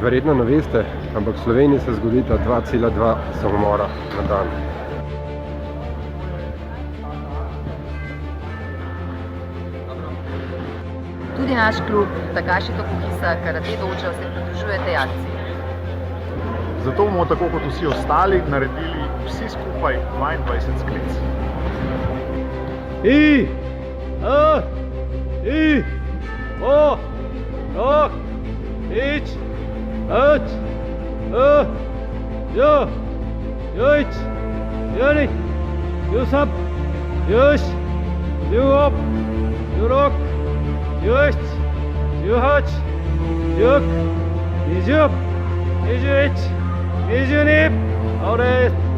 Verjetno ne veste, ampak v Sloveniji se zgodita 2,2 samomora na dan. Tudi naš klub Takashi Tokukisa Karate Dojo se pridružuje tej akciji. Zato bomo tako kot vsi ostali naredili vsi skupaj 22 sklic. I, A, I, O, rok, ič, ač, jo, jojč, joni, jusap, još, juop, jurok, jošč, juhač, juk, ijup, ijuič, ijunip, aures.